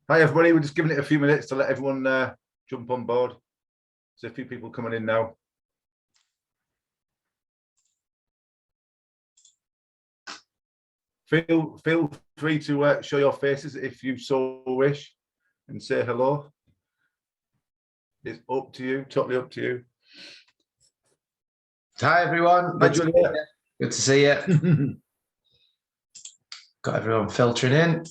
Hi everybody, we're just giving it a few minutes to let everyone jump on board. There's a few people coming in now. Feel free to show your faces if you so wish and say hello. It's up to you, totally up to you. Hi everyone, Good to see you. Got everyone filtering in.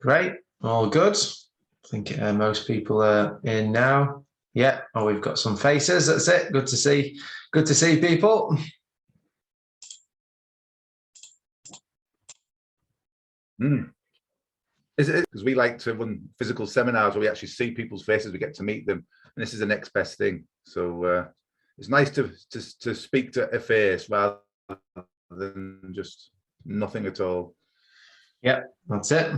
Great, all good. I think most people are in now. Yeah, oh, we've got some faces. That's it. Good to see people. Is it because we like to run physical seminars where we actually see people's faces, we get to meet them, and this is the next best thing. So it's nice to speak to a face rather than just nothing at all. Yeah, that's it.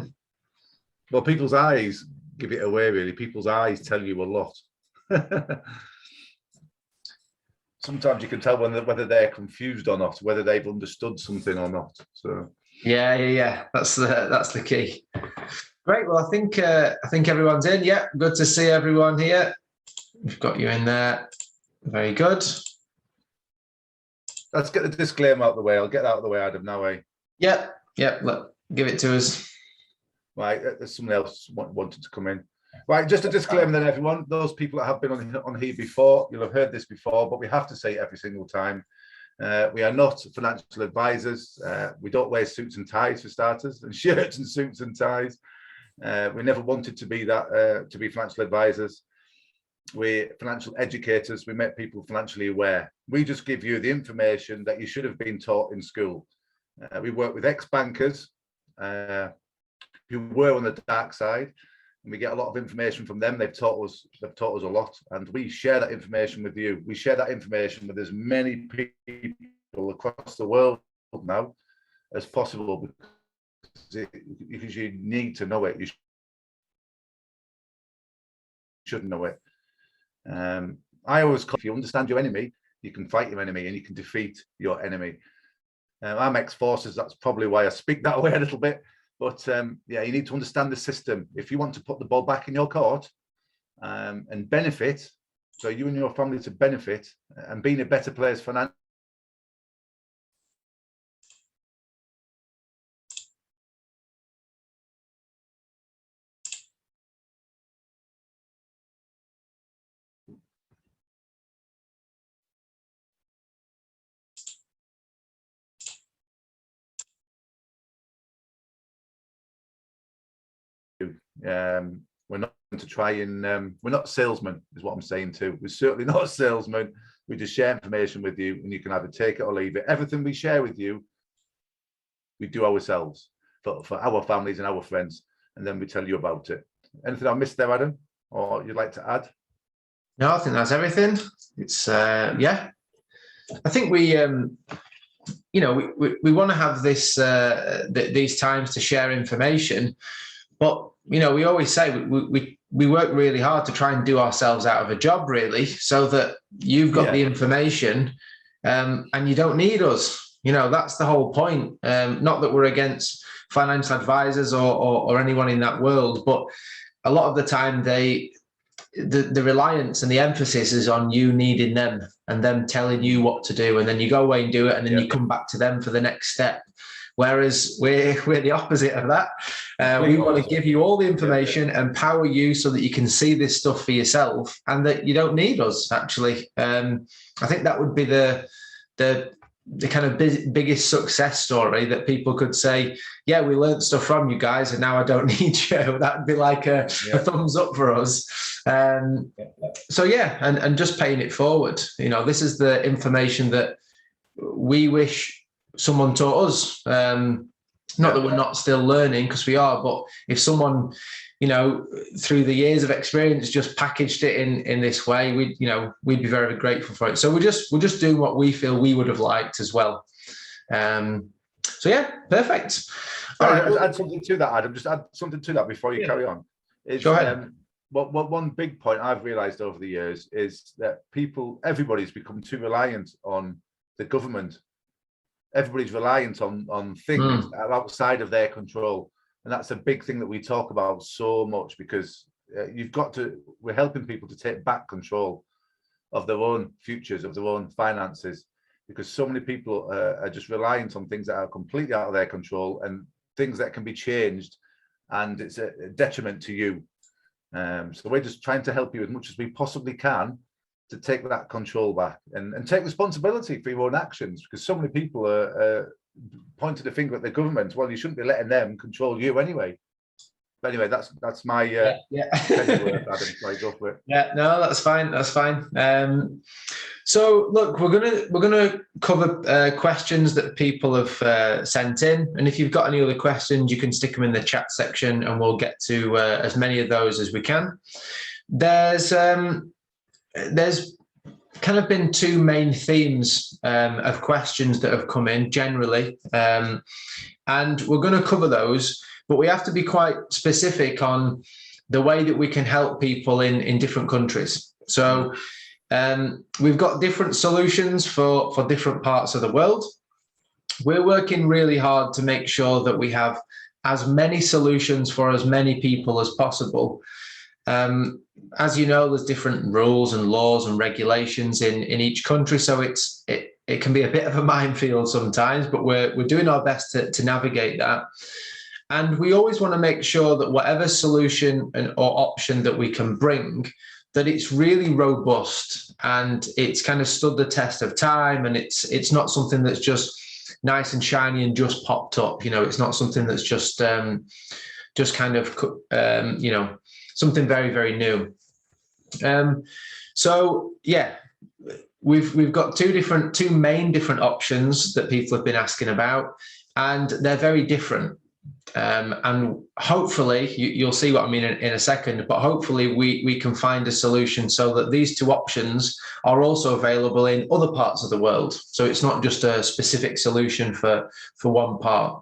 Well, people's eyes give it away, really. People's eyes tell you a lot. Sometimes you can tell whether they're confused or not, whether they've understood something or not. So yeah. That's the key. Great. Well, I think everyone's in. Yeah, good to see everyone here. We've got you in there. Very good. Let's get the disclaimer out of the way. I'll get that out of the way, Adam. Now, Yeah. Look, give it to us. Right, there's someone else wanted to come in. Right, just a disclaimer then, everyone. Those people that have been on here before, you'll have heard this before, but we have to say it every single time. We are not financial advisors. We don't wear suits and ties for starters, and shirts and suits and ties. We never wanted to be that, to be financial advisors. We're financial educators. We make people financially aware. We just give you the information that you should have been taught in school. We work with ex-bankers who were on the dark side, and we get a lot of information from them. They've taught us a lot, and we share that information with you. We share that information with as many people across the world now as possible, because you need to know it. You should know it. I always call, if you understand your enemy, you can fight your enemy and you can defeat your enemy. I'm ex-forces, that's probably why I speak that way a little bit. But yeah, you need to understand the system. If you want to put the ball back in your court and benefit, so you and your family to benefit and being a better place financially. We're not going to try and we're not salesmen, is what I'm saying too. We're certainly not a salesman. We just share information with you, and you can either take it or leave it. Everything we share with you, we do ourselves for our families and our friends, and then we tell you about it. Anything I missed there, Adam, or you'd like to add? No, I think that's everything. It's yeah. I think we you know, we want to have this these times to share information, but you know, we always say we work really hard to try and do ourselves out of a job, really, so that you've got the information and you don't need us. You know, that's the whole point. Not that we're against financial advisors or anyone in that world, but a lot of the time the reliance and the emphasis is on you needing them and them telling you what to do, and then you go away and do it, and then you come back to them for the next step. Whereas we're the opposite of that. We want to give you all the information, empower you so that you can see this stuff for yourself, and that you don't need us, actually. I think that would be the kind of biggest success story, that people could say, yeah, we learned stuff from you guys and now I don't need you. That'd be like a thumbs up for us. So yeah, and just paying it forward. You know, this is the information that we wish someone taught us. Not that we're not still learning, because we are, but if someone, you know, through the years of experience just packaged it in this way, we'd be very, very grateful for it. So we're just doing what we feel we would have liked as well. So yeah, perfect. All right, add something to that, Adam. Just add something to that before you carry on. Go ahead. One big point I've realized over the years is that everybody's become too reliant on the government everybody's reliant on things that are outside of their control. And that's a big thing that we talk about so much, because we're helping people to take back control of their own futures, of their own finances, because so many people are just reliant on things that are completely out of their control and things that can be changed, and it's a detriment to you. So we're just trying to help you as much as we possibly can to take that control back and take responsibility for your own actions, because so many people are pointing the finger at the government. Well, you shouldn't be letting them control you anyway. But anyway, that's my penny worth, Adam. Sorry, go for it. Yeah, no, that's fine. That's fine. So look, we're gonna cover questions that people have sent in, and if you've got any other questions, you can stick them in the chat section, and we'll get to as many of those as we can. There's kind of been two main themes of questions that have come in generally, and we're going to cover those, but we have to be quite specific on the way that we can help people in different countries. So we've got different solutions for different parts of the world. We're working really hard to make sure that we have as many solutions for as many people as possible. As you know, there's different rules and laws and regulations in each country, so it can be a bit of a minefield sometimes, but we're doing our best to navigate that. And we always want to make sure that whatever solution or option that we can bring, that it's really robust and it's kind of stood the test of time, and it's not something that's just nice and shiny and just popped up. It's not something that's just kind of something very, very new. So yeah, we've got two main different options that people have been asking about, and they're very different. And hopefully you'll see what I mean in a second, but hopefully we can find a solution so that these two options are also available in other parts of the world. So it's not just a specific solution for one part.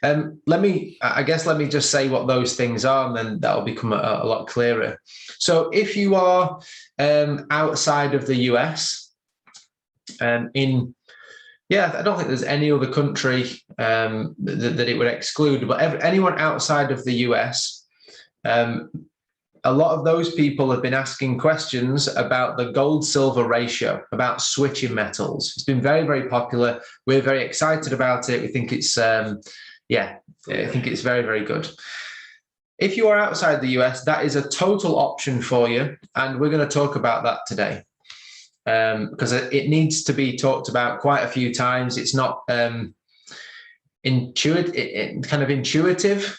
Let me just say what those things are, and then that'll become a lot clearer. So if you are outside of the US, I don't think there's any other country that it would exclude, but anyone outside of the US, a lot of those people have been asking questions about the gold-silver ratio, about switching metals. It's been very, very popular. We're very excited about it. We think it's, I think it's very, very good. If you are outside the US, that is a total option for you, and we're going to talk about that today. Because it needs to be talked about quite a few times. It's not intuitive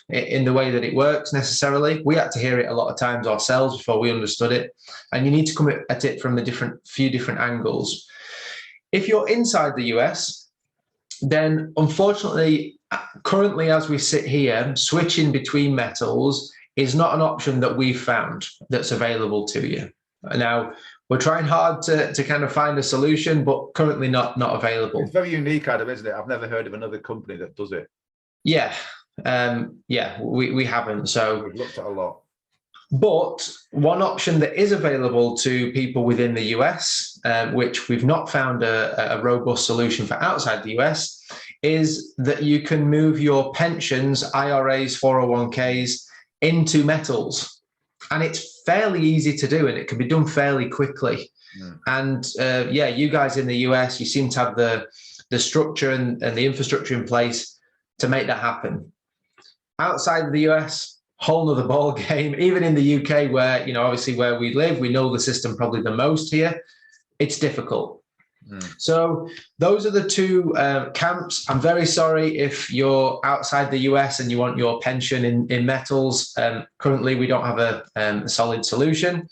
in the way that it works necessarily. We had to hear it a lot of times ourselves before we understood it, and you need to come at it from a few different angles. If you're inside the US, then unfortunately, currently as we sit here, switching between metals is not an option that we've found that's available to you. Now, we're trying hard to kind of find a solution, but currently not available. It's very unique, Adam, isn't it? I've never heard of another company that does it. Yeah, we haven't. So we've looked at a lot. But one option that is available to people within the US, which we've not found a robust solution for outside the US, is that you can move your pensions, IRAs, 401ks into metals. And it's fairly easy to do, and it can be done fairly quickly. And you guys in the US, you seem to have the structure and the infrastructure in place to make that happen. Outside of the US, whole nother ball game. Even in the UK, where obviously where we live, we know the system probably the most here. It's difficult. So those are the two camps. I'm very sorry if you're outside the US and you want your pension in metals. Currently, we don't have a solid solution.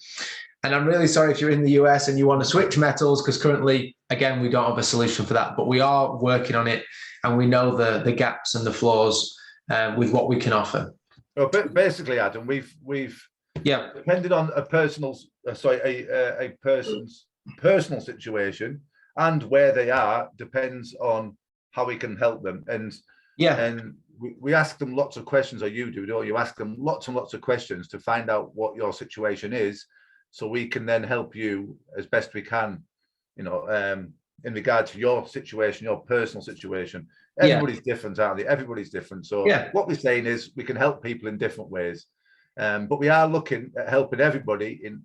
And I'm really sorry if you're in the US and you want to switch metals, because currently, again, we don't have a solution for that. But we are working on it, and we know the gaps and the flaws with what we can offer. Well, basically, Adam, we've depended on a person's personal situation. And where they are depends on how we can help them. And we ask them lots of questions, or you do, don't you? Ask them lots and lots of questions to find out what your situation is, so we can then help you as best we can, in regard to your situation, your personal situation. Everybody's different, aren't they? Everybody's different. So what we're saying is we can help people in different ways. But we are looking at helping everybody in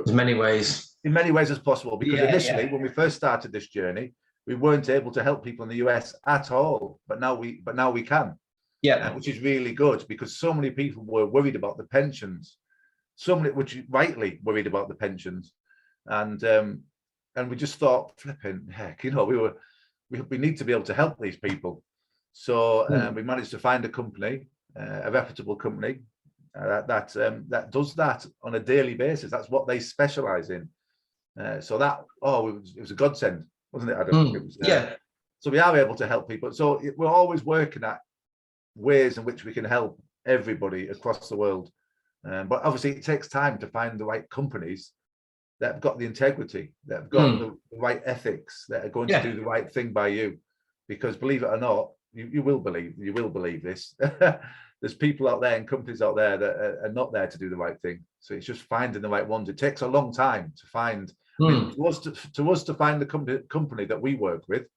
as many ways. In many ways as possible. Because initially, when we first started this journey, we weren't able to help people in the US at all. But now we can. Yeah. Which is really good, because so many people were worried about the pensions. So many, which rightly worried about the pensions. And we just thought, flipping heck, you know, we need to be able to help these people. So we managed to find a company, a reputable company that does that on a daily basis. That's what they specialize in. So that it was a godsend, wasn't it, Adam? It was, so we are able to help people. So we're always working at ways in which we can help everybody across the world. But obviously, it takes time to find the right companies that have got the integrity, that have got the right ethics, that are going to do the right thing by you. Because believe it or not, you will believe this. There's people out there and companies out there that are not there to do the right thing. So it's just finding the right ones. It takes a long time to find. I mean, to us to find the company that we work with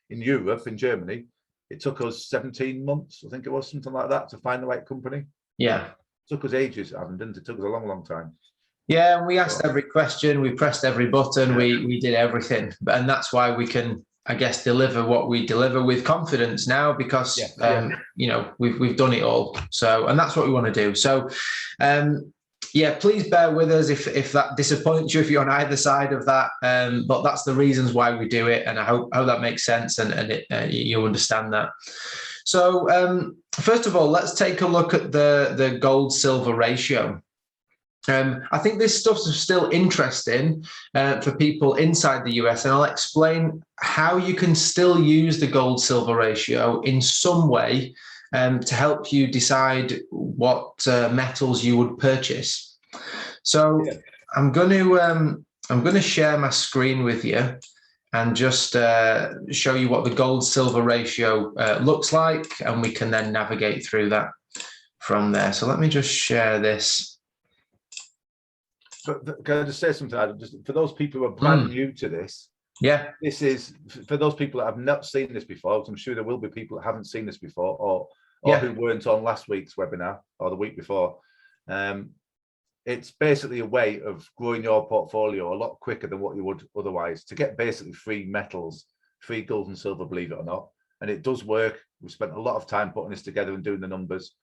in Europe, in Germany, it took us 17 months, I think it was, something like that, to find the right company. Yeah. It took us ages, Adam, didn't it? It took us a long, long time. Yeah, and we asked every question, we pressed every button, we did everything. And that's why we can, I guess, deliver what we deliver with confidence now, because you know, we've done it all. So, and that's what we want to do. So please bear with us if that disappoints you, if you're on either side of that. But that's the reasons why we do it, and I hope that makes sense, and you understand that. So first of all, let's take a look at the gold-silver ratio. I think this stuff's still interesting for people inside the US, and I'll explain how you can still use the gold-silver ratio in some way to help you decide what metals you would purchase. So I'm going to share my screen with you and just show you what the gold-silver ratio looks like, and we can then navigate through that from there. So let me just share this. But can I just say something, Adam? Just for those people who are brand new to this, this is for those people that have not seen this before. Because I'm sure there will be people that haven't seen this before, or who weren't on last week's webinar or the week before. It's basically a way of growing your portfolio a lot quicker than what you would otherwise, to get basically free metals, free gold and silver, believe it or not. And it does work. We've spent a lot of time putting this together and doing the numbers.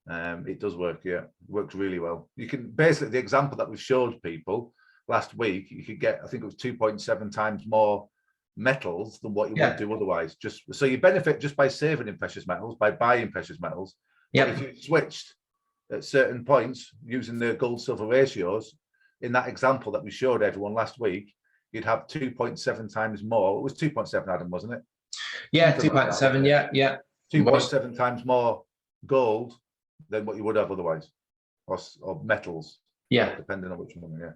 It does work, it works really well. You can basically, the example that we showed people last week, you could get, I think it was 2.7 times more metals than what you would do otherwise. Just so you benefit just by saving in precious metals, by buying precious metals. But if you switched at certain points using the gold silver ratios in that example that we showed everyone last week, you'd have 2.7 times more. It was 2.7, Adam, wasn't it? Yeah, 2.7. Yeah. 2.7 times more gold than what you would have otherwise, or metals, depending on which one.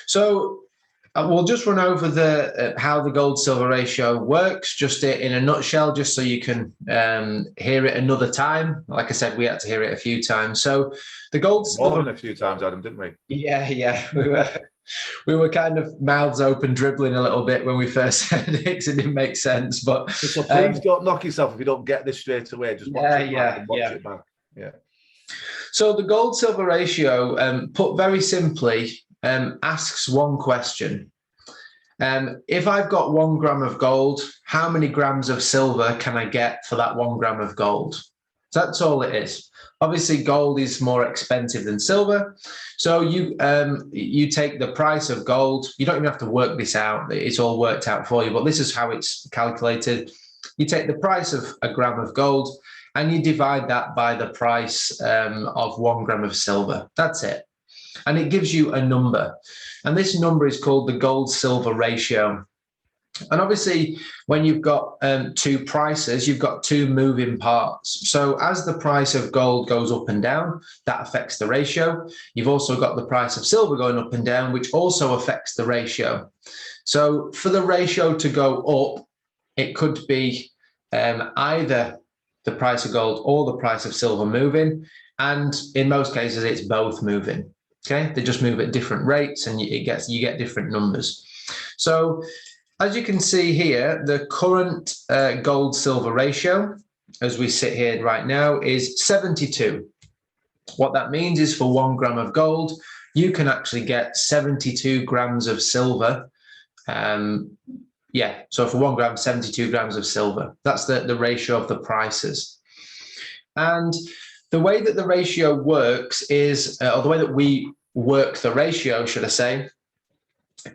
So we'll just run over the how the gold silver ratio works, just in a nutshell, just so you can hear it another time. Like I said, we had to hear it a few times. So the gold silver, more than a few times, Adam, didn't we? We were kind of mouths open, dribbling a little bit when we first said it, because it didn't make sense. But so please don't knock yourself if you don't get this straight away. Just watch it back and watch it back. So the gold silver ratio, put very simply, asks one question. If I've got 1 gram of gold, how many grams of silver can I get for that 1 gram of gold? So that's all it is. Obviously, gold is more expensive than silver. So you take the price of gold. You don't even have to work this out. It's all worked out for you, but this is how it's calculated. You take the price of a gram of gold, and you divide that by the price of 1 gram of silver. That's it. And it gives you a number. And this number is called the gold-silver ratio. And obviously, when you've got two prices, you've got two moving parts. So as the price of gold goes up and down, that affects the ratio. You've also got the price of silver going up and down, which also affects the ratio. So for the ratio to go up, it could be either the price of gold or the price of silver moving, and in most cases it's both moving. Okay, they just move at different rates, and you get different numbers. So as you can see here, the current gold-silver ratio, as we sit here right now, is 72. What that means is for 1 gram of gold, you can actually get 72 grams of silver. So for 1 gram, 72 grams of silver. That's the ratio of the prices. And the way that the ratio works is, or the way that we work the ratio, should I say,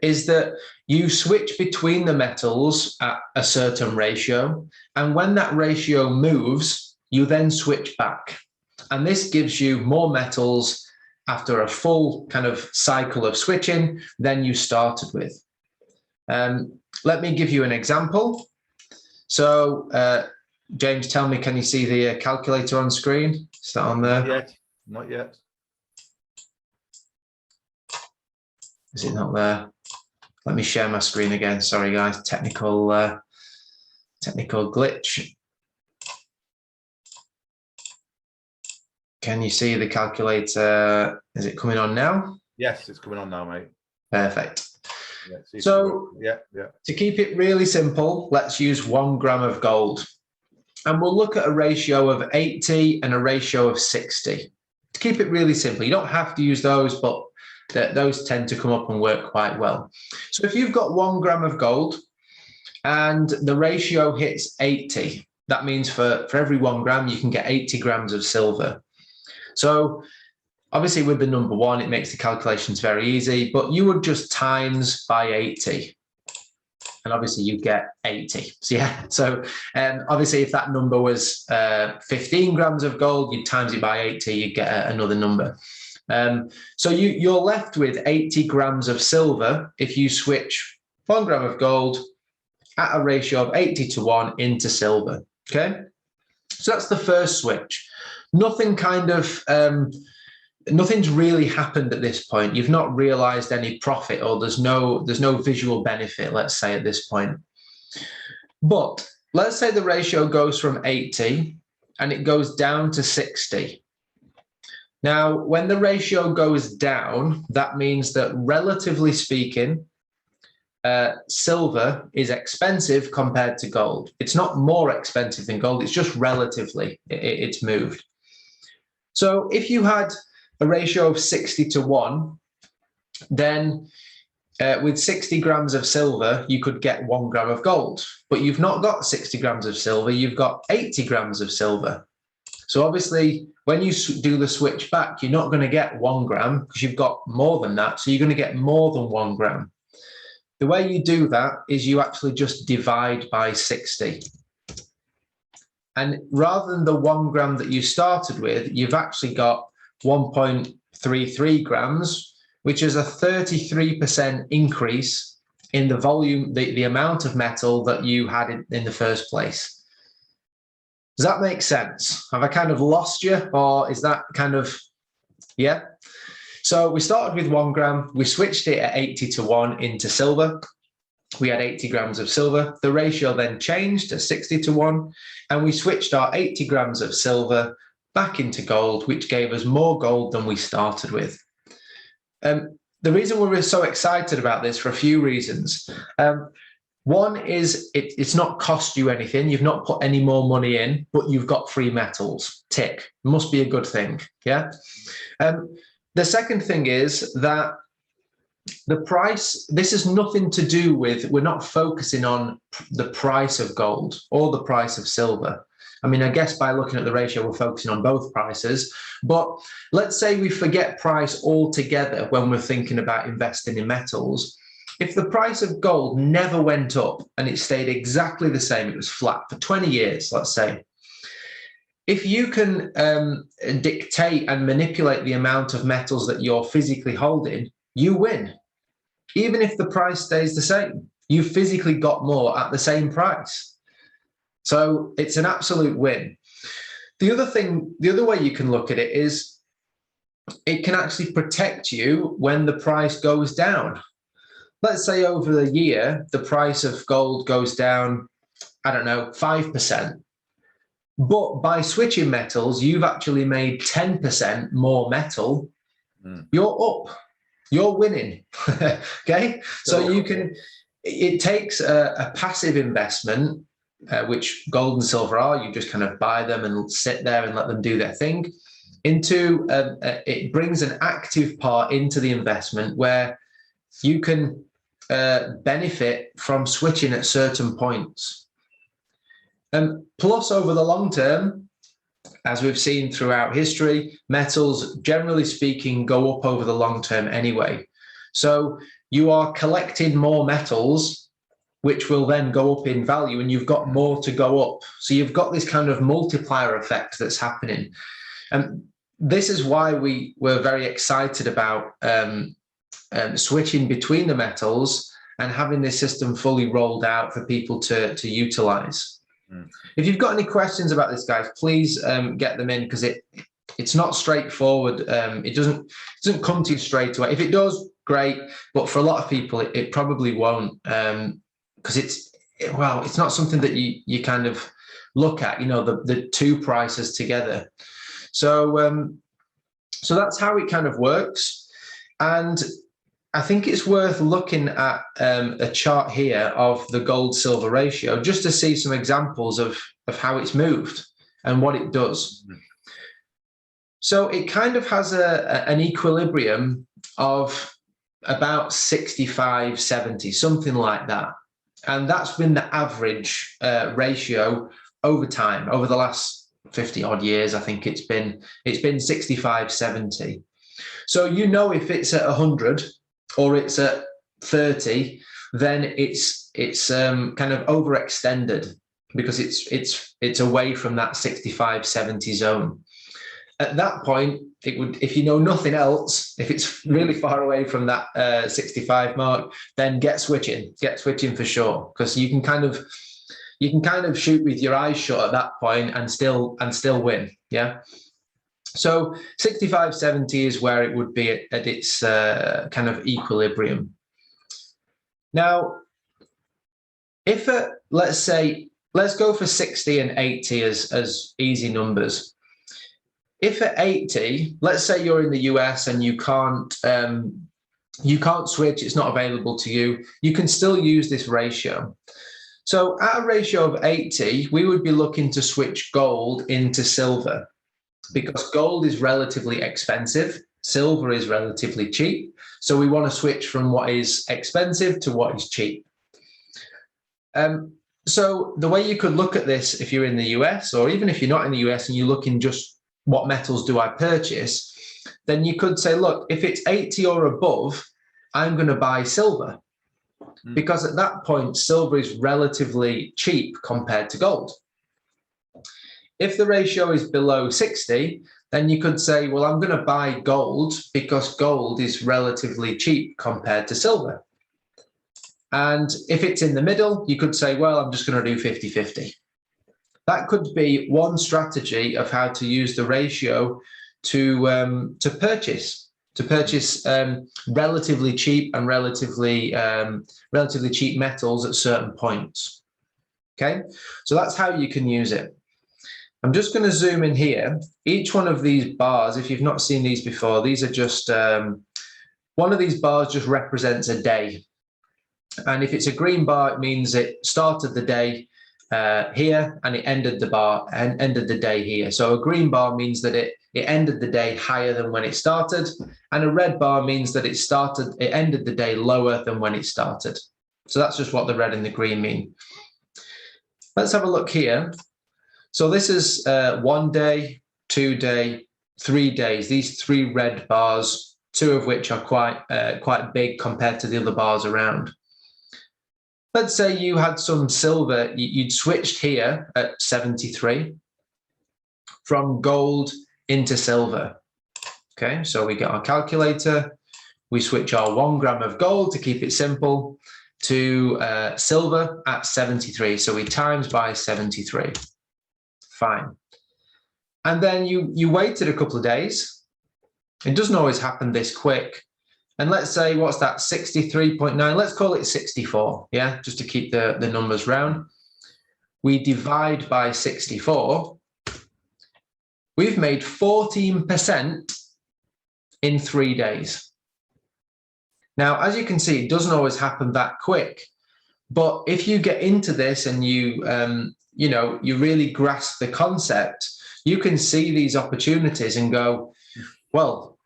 is that you switch between the metals at a certain ratio. And when that ratio moves, you then switch back. And this gives you more metals after a full kind of cycle of switching than you started with. Let me give you an example. So, James, tell me, can you see the calculator on screen? Is that on there? Not yet. Not yet. Is it not there? Let me share my screen again. Sorry, guys. Technical glitch. Can you see the calculator? Is it coming on now? Yes, it's coming on now, mate. Perfect. Yeah, so yeah. To keep it really simple, let's use 1 gram of gold. And we'll look at a ratio of 80 and a ratio of 60. To keep it really simple, you don't have to use those, but those tend to come up and work quite well. So if you've got 1 gram of gold and the ratio hits 80, that means for every 1 gram, you can get 80 grams of silver. So obviously with the number 1, it makes the calculations very easy, but you would just times by 80. And obviously you get 80. So yeah, so obviously if that number was 15 grams of gold, you times it by 80, you get another number. So you're left with 80 grams of silver if you switch 1 gram of gold at a ratio of 80 to 1 into silver, okay? So that's the first switch. Nothing's really happened at this point. You've not realized any profit, or there's no visual benefit, let's say, at this point. But let's say the ratio goes from 80 and it goes down to 60. Now, when the ratio goes down, that means that relatively speaking, silver is expensive compared to gold. It's not more expensive than gold, it's just relatively, it's moved. So if you had a ratio of 60 to 1, then with 60 grams of silver, you could get 1 gram of gold. But you've not got 60 grams of silver, you've got 80 grams of silver. So obviously, when you do the switch back, you're not going to get 1 gram because you've got more than that. So you're going to get more than 1 gram. The way you do that is you actually just divide by 60. And rather than the 1 gram that you started with, you've actually got 1.33 grams, which is a 33% increase in the volume, the amount of metal that you had in the first place. Does that make sense? Have I kind of lost you, or is that kind of, yeah? So we started with 1 gram, we switched it at 80 to 1 into silver. We had 80 grams of silver. The ratio then changed to 60 to 1, and we switched our 80 grams of silver back into gold, which gave us more gold than we started with. The reason we're so excited about this for a few reasons. One is it's not cost you anything. You've not put any more money in, but you've got free metals. Tick. Must be a good thing. Yeah. The second thing is that the price, this has nothing to do with, we're not focusing on the price of gold or the price of silver. I mean, I guess by looking at the ratio, we're focusing on both prices. But let's say we forget price altogether when we're thinking about investing in metals. If the price of gold never went up and it stayed exactly the same, it was flat for 20 years, let's say. If you can dictate and manipulate the amount of metals that you're physically holding, you win. Even if the price stays the same, you physically got more at the same price. So it's an absolute win. The other way you can look at it is it can actually protect you when the price goes down. Let's say over the year, the price of gold goes down, I don't know, 5%. But by switching metals, you've actually made 10% more metal. You're up. you're winning. Okay, so you can, it takes a passive investment, which gold and silver are. You just kind of buy them and sit there and let them do their thing, into it brings an active part into the investment where you can benefit from switching at certain points. Plus, over the long term, as we've seen throughout history, metals, generally speaking, go up over the long term anyway. So you are collecting more metals, which will then go up in value, and you've got more to go up. So you've got this kind of multiplier effect that's happening. And this is why we were very excited about switching between the metals and having this system fully rolled out for people to utilize. If you've got any questions about this, guys, please get them in, because it's not straightforward. It doesn't come to you straight away. If it does, great, but for a lot of people, it probably won't, because it's not something that you kind of look at, the two prices together. So so that's how it kind of works. And I think it's worth looking at a chart here of the gold silver ratio, just to see some examples of how it's moved and what it does. So it kind of has an equilibrium of about 65, 70, something like that. And that's been the average ratio over time, over the last 50 odd years. I think it's been 65, 70. So if it's at 100 or it's at 30, then it's kind of overextended, because it's away from that 65, 70 zone. At that point, it would, if you know nothing else, if it's really far away from that 65 mark, then get switching for sure, because you can kind of shoot with your eyes shut at that point and still win. Yeah. So 65, 70 is where it would be at its kind of equilibrium. Now, if let's go for 60 and 80 as easy numbers. If at 80, let's say you're in the US and you can't switch, it's not available to you, you can still use this ratio. So at a ratio of 80, we would be looking to switch gold into silver, because gold is relatively expensive, silver is relatively cheap. So we want to switch from what is expensive to what is cheap. So the way you could look at this, if you're in the US, or even if you're not in the US and you're looking just what metals do I purchase, then you could say, look, if it's 80 or above, I'm going to buy silver, because at that point, silver is relatively cheap compared to gold. If the ratio is below 60, then you could say, well, I'm going to buy gold because gold is relatively cheap compared to silver. And if it's in the middle, you could say, well, I'm just going to do 50-50. That could be one strategy of how to use the ratio to purchase relatively cheap and relatively cheap metals at certain points. Okay, so that's how you can use it. I'm just going to zoom in here. Each one of these bars, if you've not seen these before, these are just one of these bars just represents a day. And if it's a green bar, it means it started the day here and it ended the day here. So a green bar means that it ended the day higher than when it started, and a red bar means that it ended the day lower than when it started. So that's just what the red and the green mean. Let's have a look here. So this is 1 day, 2 day, 3 days. These 3 red bars, 2 of which are quite big compared to the other bars around. Let's say you had some silver, you'd switched here at 73 from gold into silver. Okay, so we get our calculator, we switch our 1 gram of gold to keep it simple to silver at 73. So we times by 73. Fine. And then you waited a couple of days. It doesn't always happen this quick. And let's say, what's that, 63.9? Let's call it 64, yeah, just to keep the numbers round. We divide by 64. We've made 14% in 3 days. Now, as you can see, it doesn't always happen that quick. But if you get into this and you really grasp the concept, you can see these opportunities and go, well,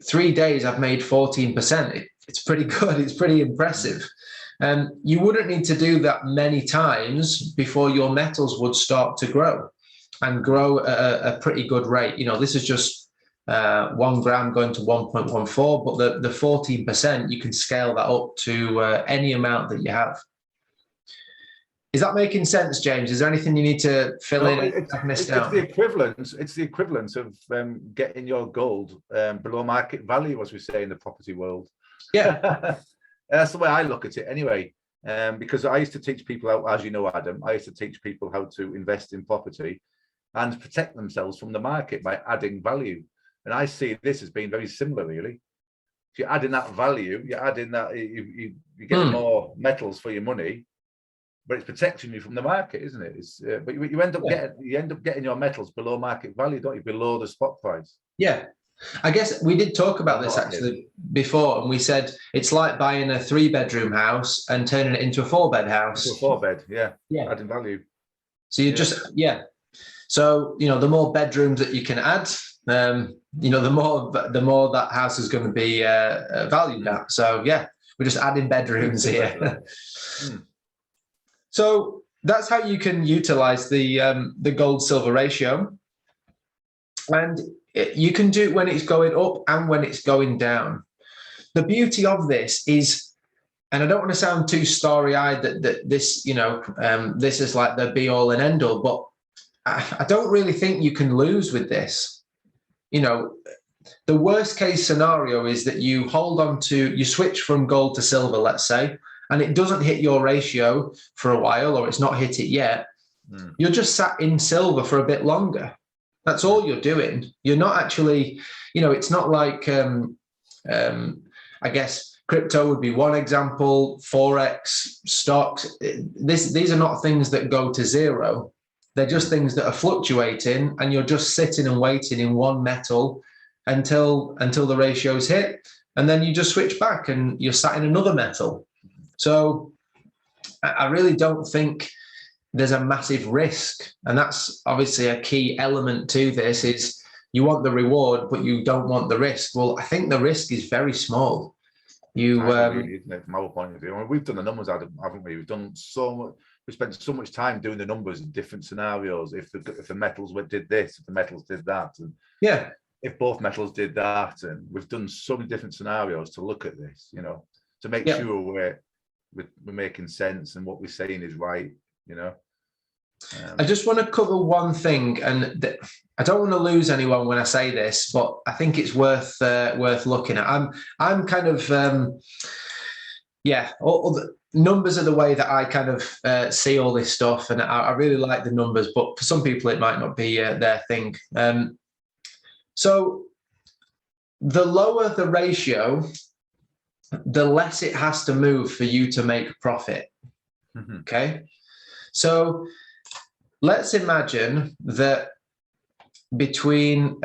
3 days I've made 14%. It's pretty good. It's pretty impressive. You wouldn't need to do that many times before your metals would start to grow and grow at a pretty good rate. This is just 1 gram going to 1.14, but the 14%, you can scale that up to any amount that you have. Is that making sense, James? Is there anything you need to fill in? It's the equivalent of getting your gold below market value, as we say in the property world. Yeah. That's the way I look at it anyway. Because I used to teach people how, as you know, Adam, I used to teach people how to invest in property and protect themselves from the market by adding value. And I see this as being very similar, really. If you're adding that value, you're adding that you get more metals for your money. But it's protecting you from the market, isn't it? But you end up getting your metals below market value, don't you? Below the spot price. Yeah, I guess we did talk about this actually before, and we said it's like buying a 3-bedroom house and turning it into a 4-bed house. Into a 4-bed, yeah, adding value. So you So the more bedrooms that you can add, the more that house is going to be valued at. So yeah, we're just adding bedrooms here. So that's how you can utilize the gold-silver ratio. And you can do it when it's going up and when it's going down. The beauty of this is, and I don't want to sound too starry-eyed that this, this is like the be-all and end-all, but I don't really think you can lose with this. The worst-case scenario is that you you switch from gold to silver, let's say, and it doesn't hit your ratio for a while, or it's not hit it yet. You're just sat in silver for a bit longer. That's all you're doing. You're not actually, it's not like, I guess crypto would be one example, Forex, stocks. These are not things that go to zero. They're just things that are fluctuating, and you're just sitting and waiting in one metal until the ratios hit, and then you just switch back and you're sat in another metal. So I really don't think there's a massive risk. And that's obviously a key element to this, is you want the reward, but you don't want the risk. Well, I think the risk is very small. From our point of view, I mean, we've done the numbers, Adam, haven't we? We've done so much. We spent so much time doing the numbers in different scenarios. If the metals did this, if the metals did that, and if both metals did that, and we've done so many different scenarios to look at this, to make sure we're making sense and what we're saying is right. I just want to cover one thing, and I don't want to lose anyone when I say this, but I think it's worth looking at. I'm kind of all the numbers are the way that I kind of see all this stuff, and I really like the numbers, but for some people it might not be their thing. So the lower the ratio, the less it has to move for you to make profit. Okay, so let's imagine that between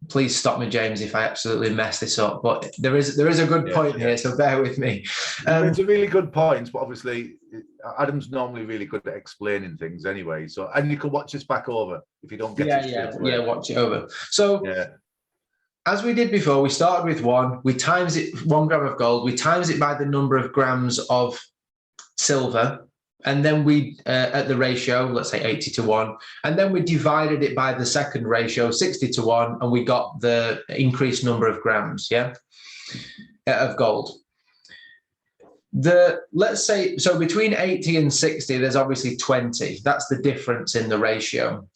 please stop me, James, if I absolutely mess this up, but there is a good point here, so bear with me. It's a really good point, but obviously Adam's normally really good at explaining things anyway, so, and you can watch this back over if you don't get it. Watch it over. So as we did before, we started with 1, we times it, 1 gram of gold, we times it by the number of grams of silver, and then we, at the ratio, let's say 80-1, and then we divided it by the second ratio, 60-1, and we got the increased number of grams, of gold. Let's say, so between 80 and 60, there's obviously 20. That's the difference in the ratio.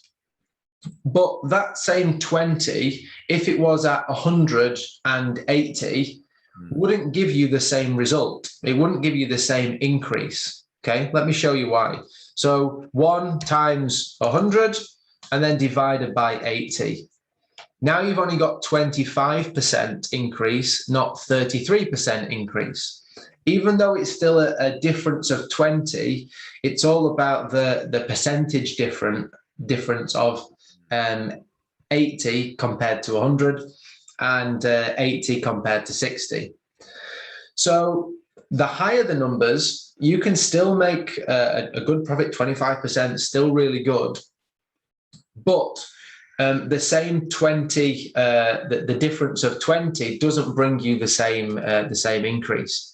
But that same 20, if it was at 180, wouldn't give you the same result. It wouldn't give you the same increase. Okay, let me show you why. So 1 times 100 and then divided by 80. Now you've only got 25% increase, not 33% increase. Even though it's still a difference of 20, it's all about the percentage difference of 80 compared to 100. and 80 compared to 60. So the higher the numbers, you can still make a good profit, 25%, still really good. But the same 20, the difference of 20 doesn't bring you the same increase.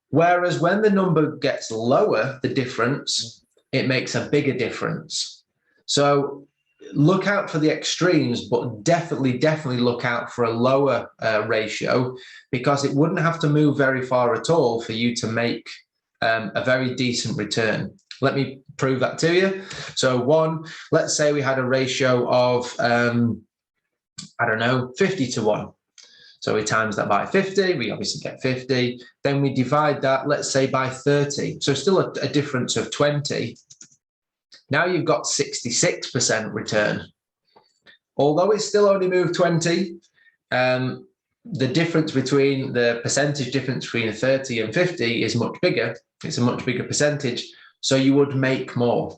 Whereas when the number gets lower, the difference, it makes a bigger difference. So look out for the extremes, but definitely look out for a lower ratio, because it wouldn't have to move very far at all for you to make a very decent return. Let me prove that to you. So let's say we had a ratio of, I don't know, 50 to 1. So we times that by 50, we obviously get 50. Then we divide that, let's say, by 30. So still a difference of 20. Now you've got 66% return. Although it's still only moved 20, the difference between the percentage difference between 30 and 50 is much bigger. It's a much bigger percentage. So you would make more.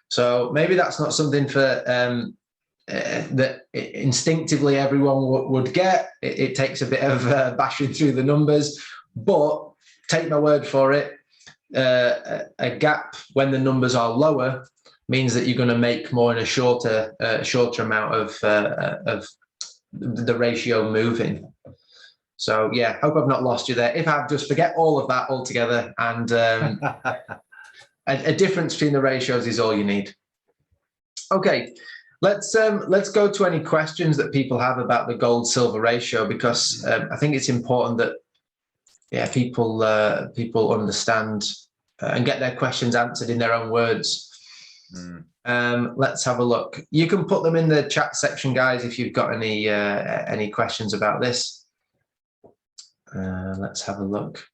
So maybe that's not something for that instinctively everyone would get. It takes a bit of bashing through the numbers, but take my word for it. A gap when the numbers are lower means that you're going to make more in a shorter amount of the ratio moving. So yeah, hope I've not lost you there. If I've, just forget all of that altogether, and a difference between the ratios is all you need. Okay. Let's go to any questions that people have about the gold-silver ratio, because I think it's important that people understand and get their questions answered in their own words. Let's have a look. You can put them in the chat section, guys, if you've got any questions about this. Let's have a look.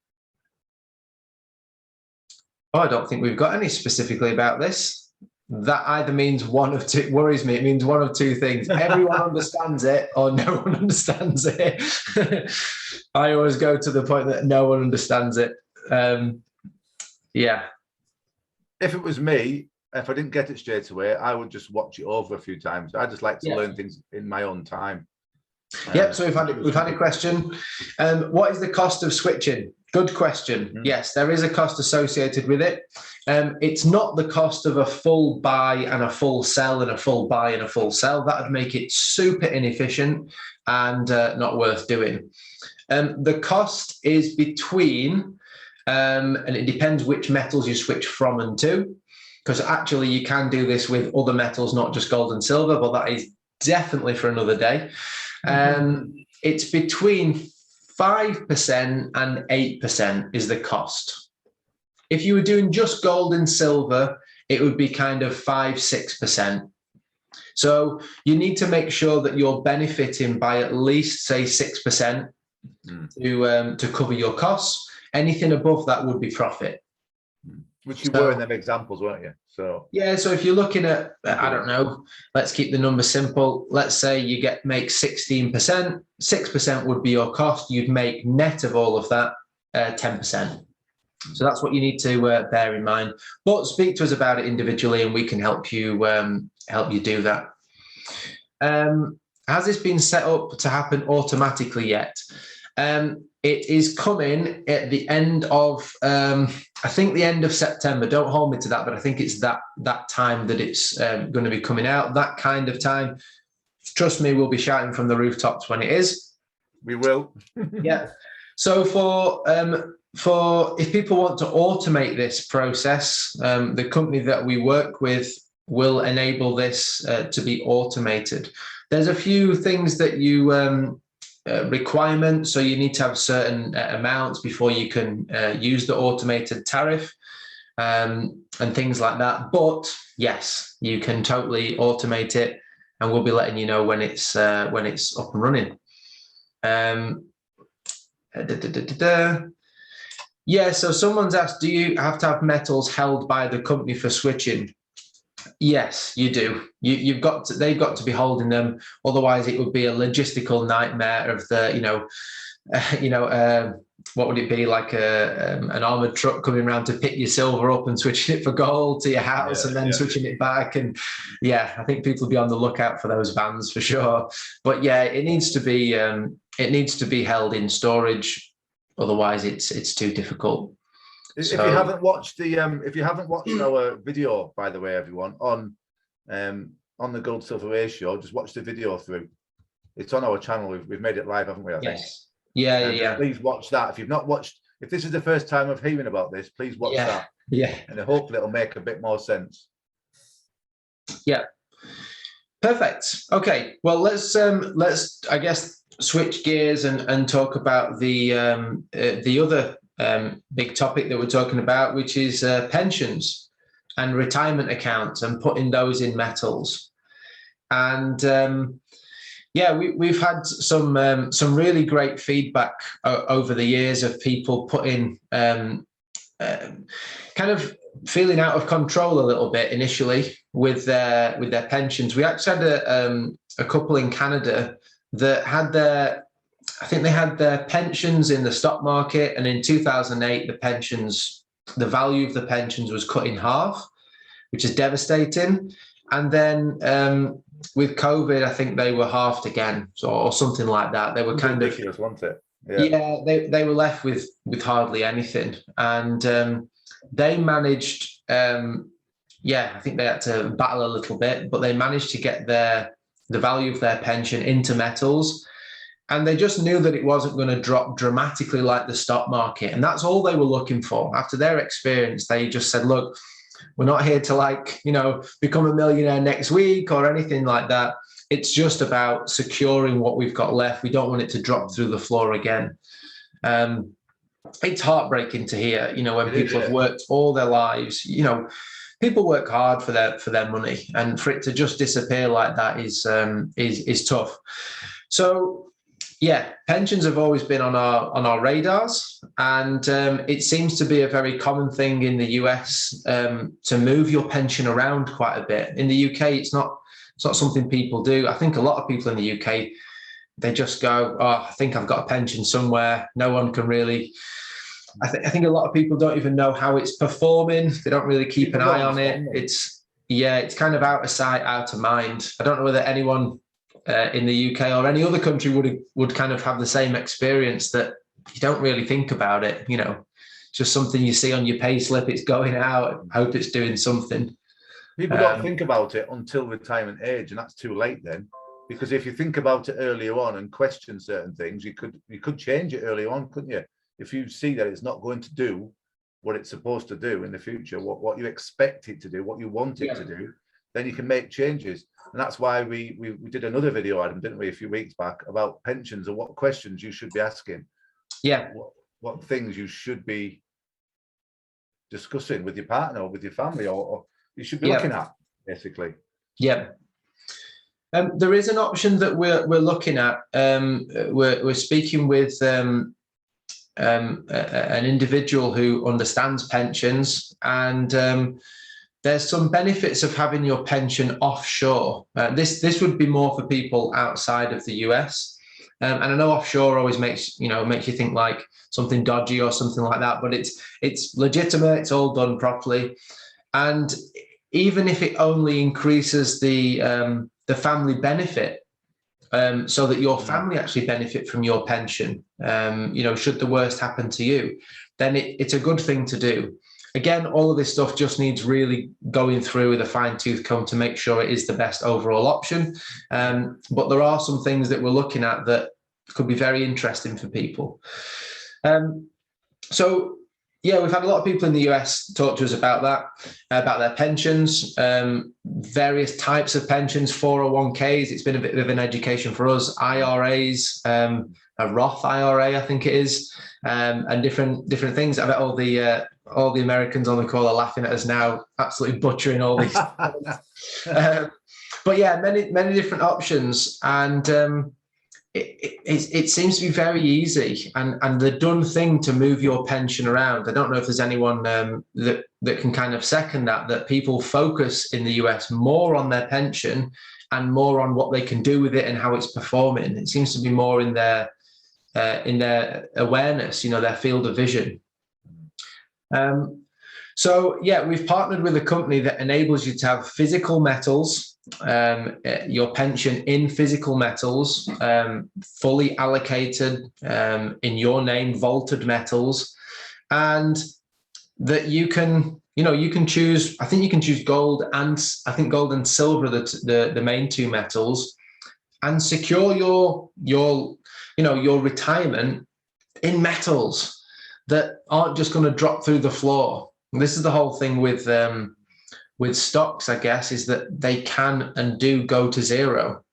Oh, I don't think we've got any specifically about this. That either means one of two, worries me. It means one of two things. Everyone understands it, or no one understands it. I always go to the point that no one understands it. Yeah. If it was me, if I didn't get it straight away, I would just watch it over a few times. I just like to learn things in my own time. Yep. So we've had a question. What is the cost of switching? Good question. Yes, there is a cost associated with it. It's not the cost of a full buy and a full sell and a full buy and a full sell. That would make it super inefficient and not worth doing. The cost is between, and it depends which metals you switch from and to, because actually you can do this with other metals, not just gold and silver, but that is definitely for another day. It's between 5% and 8% is the cost. If you were doing just gold and silver, it would be kind of 5-6%. So you need to make sure that you're benefiting by at least, say, 6% to cover your costs. Anything above that would be profit. Which you were in them examples, weren't you? So yeah, so if you're looking at, I don't know, let's keep the number simple. Let's say you make 16%, 6% would be your cost. You'd make net of all of that 10%. So that's what you need to bear in mind. But speak to us about it individually, and we can help you do that. Has this been set up to happen automatically yet? It is coming at the end of, I think the end of September. Don't hold me to that, but I think it's that time that it's going to be coming out. That kind of time. Trust me, we'll be shouting from the rooftops when it is. We will. Yeah. So for if people want to automate this process, the company that we work with will enable this to be automated. There's a few things that you requirements, so you need to have certain amounts before you can use the automated tariff and things like that. But yes, you can totally automate it, and we'll be letting you know when it's up and running. Yeah, so someone's asked, do you have to have metals held by the company for switching? Yes, you do. They've got to be holding them. Otherwise, it would be a logistical nightmare of the, what would it be, like an armored truck coming around to pick your silver up and switching it for gold to your house, and then switching it back. And yeah, I think people will be on the lookout for those vans for sure. But yeah, it needs to be held in storage, otherwise it's too difficult. If you haven't watched our video, by the way, everyone, on the gold silver ratio, just watch the video through. It's on our channel. We've made it live, haven't we? I think. Yes. Yeah. Please watch that. If you've not watched, if this is the first time of hearing about this, please watch that. Yeah. And hopefully it'll make a bit more sense. Yeah. Perfect. Okay. Well, let's I guess switch gears and talk about the other big topic that we're talking about, which is pensions and retirement accounts and putting those in metals. And we've had some really great feedback over the years of people putting kind of feeling out of control a little bit initially with their pensions. We actually had a couple in Canada that had their pensions in the stock market, and in 2008 the value of the pensions was cut in half, which is devastating. And then with COVID, I think they were halved again, or something like that. They were kind of ridiculous, wasn't it? Yeah, they were left with hardly anything, and they managed. I think they had to battle a little bit, but they managed to get the value of their pension into metals, and they just knew that it wasn't going to drop dramatically like the stock market, and that's all they were looking for. After their experience, they just said, "Look, we're not here to become a millionaire next week or anything like that. It's just about securing what we've got left. We don't want it to drop through the floor again." It's heartbreaking to hear, when people have worked all their lives, people work hard for their money, and for it to just disappear like that is tough. So yeah, pensions have always been on our radars, and it seems to be a very common thing in the US to move your pension around quite a bit. In the UK, it's not something people do. I think a lot of people in the UK, they just go, "Oh, I think I've got a pension somewhere." No one can really. I think a lot of people don't even know how it's performing. They don't really keep an eye on it. It's kind of out of sight, out of mind. I don't know whether anyone in the UK or any other country would kind of have the same experience, that you don't really think about it. Just something you see on your pay slip. It's going out. Hope it's doing something. People don't think about it until retirement age, and that's too late then. Because if you think about it earlier on and question certain things, you could change it early on, couldn't you? If you see that it's not going to do what it's supposed to do in the future, what you expect it to do, what you want it to do, then you can make changes. And that's why we did another video, Adam, didn't we, a few weeks back, about pensions and what questions you should be asking. Yeah. What things you should be discussing with your partner or with your family, or you should be looking at, basically. Yeah. There is an option that we're looking at. We're speaking with an individual who understands pensions, and there's some benefits of having your pension offshore. This would be more for people outside of the US, and I know offshore always makes you think like something dodgy or something like that, but it's legitimate. It's all done properly, and even if it only increases the family benefit, so that your family actually benefit from your pension, should the worst happen to you, then it's a good thing to do. Again, all of this stuff just needs really going through with a fine-tooth comb to make sure it is the best overall option. But there are some things that we're looking at that could be very interesting for people. So yeah, we've had a lot of people in the US talk to us about that, about their pensions, various types of pensions, 401ks. It's been a bit of an education for us. IRAs, a Roth IRA, I think it is, and different things. I bet all the Americans on the call are laughing at us now, absolutely butchering all these. But yeah, many different options, and it seems to be very easy and the done thing to move your pension around. I don't know if there's anyone that can kind of second that people focus in the US more on their pension and more on what they can do with it and how it's performing. It seems to be more in their in their awareness, their field of vision. So yeah, we've partnered with a company that enables you to have physical metals, your pension in physical metals, fully allocated in your name, vaulted metals, and that you can choose. I think you can choose gold, and I think gold and silver, the main two metals, and secure your retirement in metals that aren't just going to drop through the floor. And this is the whole thing with stocks, I guess, is that they can and do go to zero.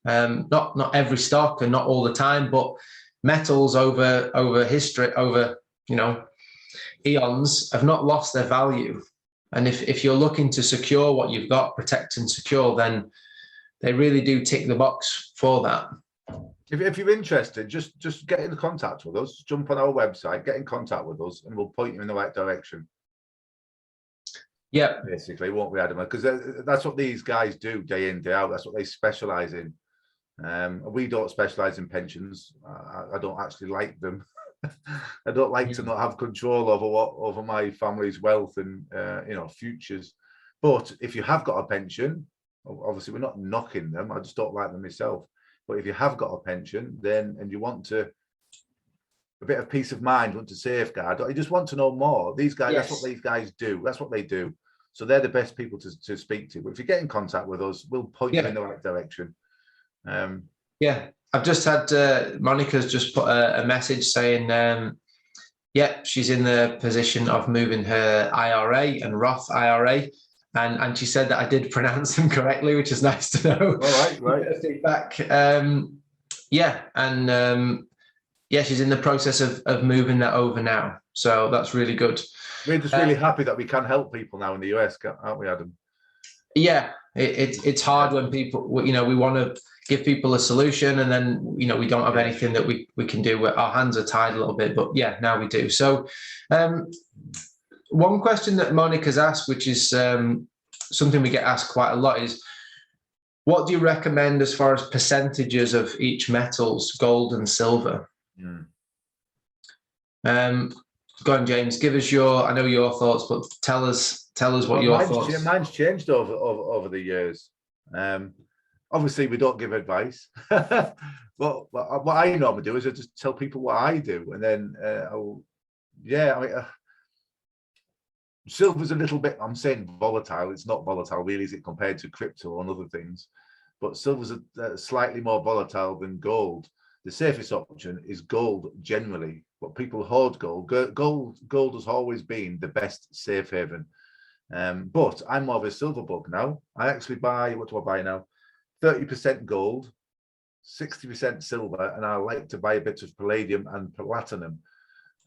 Not every stock and not all the time, but metals over history, over eons, have not lost their value. And if you're looking to secure what you've got, protect and secure, then they really do tick the box for that. If you're interested, just get in contact with us, jump on our website, get in contact with us, and we'll point you in the right direction. Yeah, basically, won't we, Adam? Because that's what these guys do day in, day out. That's what they specialize in. We don't specialize in pensions. I don't actually like them. I don't like to not have control over my family's wealth and futures. But if you have got a pension, obviously we're not knocking them. I just don't like them myself. But if you have got a pension, and you want a bit of peace of mind, want to safeguard, or you just want to know more, these guys, yes, that's what these guys do. That's what they do. So they're the best people to speak to. But if you get in contact with us, we'll point you in the right direction. Yeah, I've just had Monica's just put a message saying, she's in the position of moving her IRA and Roth IRA. And she said that I did pronounce them correctly, which is nice to know. All right. Feedback. She's in the process of moving that over now. So that's really good. We're just really happy that we can help people now in the US, aren't we, Adam? Yeah, it's hard when people, we want to give people a solution, and then, we don't have anything that we can do. Our hands are tied a little bit, but yeah, now we do. So one question that Monica's asked, which is something we get asked quite a lot, is what do you recommend as far as percentages of each metals, gold and silver? Go on, James, give us I know your thoughts, but tell us what your thoughts. Mine's changed over the years. Obviously we don't give advice. But what I normally do is I just tell people what I do, and then silver's a little bit, I'm saying volatile. It's not volatile really, is it, compared to crypto and other things? But silver's slightly more volatile than gold. The safest option is gold generally, but people hoard gold. Gold has always been the best safe haven. But I'm more of a silver bug now. I actually buy, what do I buy now? 30% gold, 60% silver, and I like to buy a bit of palladium and platinum.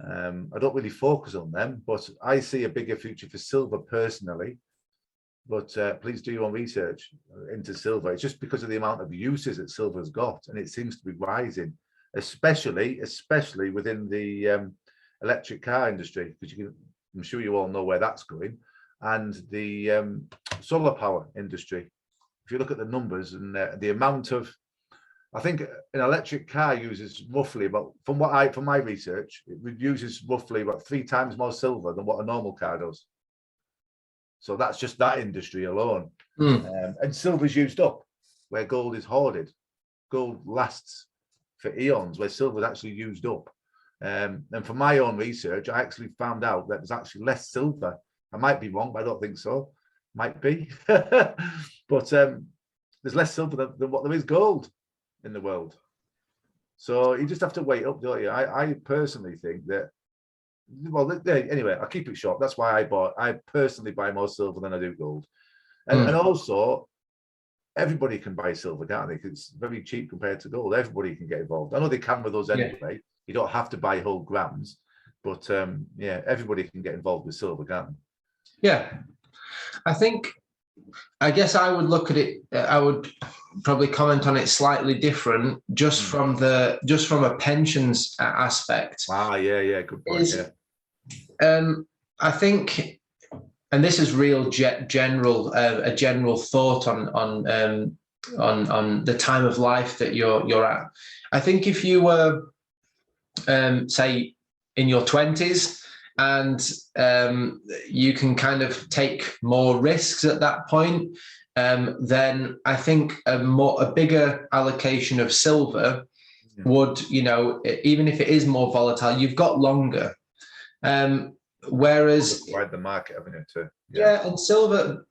I don't really focus on them, but I see a bigger future for silver personally. But please do your own research into silver. It's just because of the amount of uses that silver's got, and it seems to be rising, especially within the electric car industry, because I'm sure you all know where that's going, and the solar power industry. If you look at the numbers and the amount of, I think an electric car uses roughly about, from my research, it uses roughly about 3 times more silver than what a normal car does. So that's just that industry alone. And silver's used up where gold is hoarded. Gold lasts for eons where silver is actually used up. And from my own research, I actually found out that there's actually less silver. I might be wrong, but I don't think so. Might be. But there's less silver than what there is gold in the world. So you just have to wait up, don't you? I personally think that, well, anyway, I'll keep it short. That's why I personally buy more silver than I do gold. And also, everybody can buy silver, can't they? Because it's very cheap compared to gold. Everybody can get involved. I know they can with us anyway. Yeah. You don't have to buy whole grams, but everybody can get involved with silver, can't they? Yeah. I guess I would look at it, I would probably comment on it slightly different, just from a pensions aspect. Yeah, good point. I think, and this is real general, a general thought on the time of life that you're at. I think if you were say in your 20s, and you can kind of take more risks at that point, then I think a bigger allocation of silver would, even if it is more volatile, you've got longer. Whereas the market, haven't you, too? Yeah, and silver,